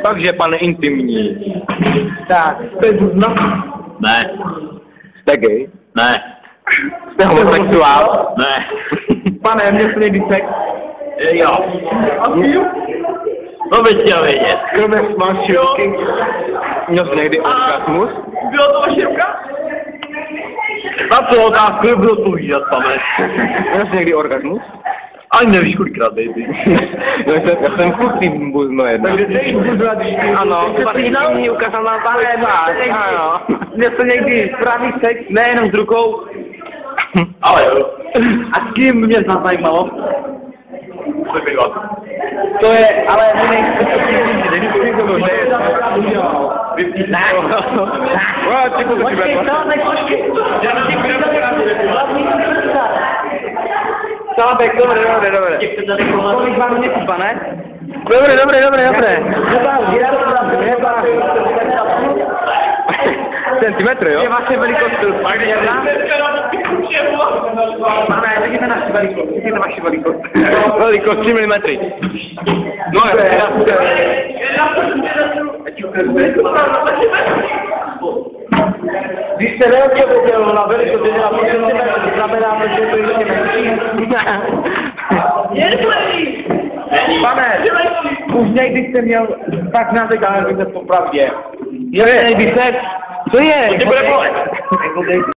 Takže, pane intimní. Tak, to je buzno? Ne. Jste gay? Ne. Jste homosexuál? Ne. Pane, měl jsi někdy sex? Jo. A ty? To bych chtěl vědět. Kromě smášivky. Měl jsi někdy orgasmus? Bylo to vaše ruka? Na tu otázku nebudu odpovídat, pane. Měl jsi někdy orgasmus? Ani nevíš kolikrát, baby. Já jsem kluký buzno jedno. Takže ty jsi buzno, když ty... Ano, pane intimní ukázal na Ale tvář. Ano. měl jsi někdy správný sex, nejenom s rukou. Ale jo. A s kým mě znám zajímalo? To bývá. To je, ale my nejsme to, že je počkej, to nepočkej. Sábek, dobré. Kolik vám měsíc, pane? Dobré. Centimetry, jo? Je vaše velikost průměrná? Pane, řekněte naši velikost, řekněte vaši velikost. Velikost 3 mm. No Když jste neodpověděl na velikost, že na to znamená, že to ještě menší. Pane, už někdy jste měl tak názekále, že to popravdě. Je, někdy se, co je? To bude bolet.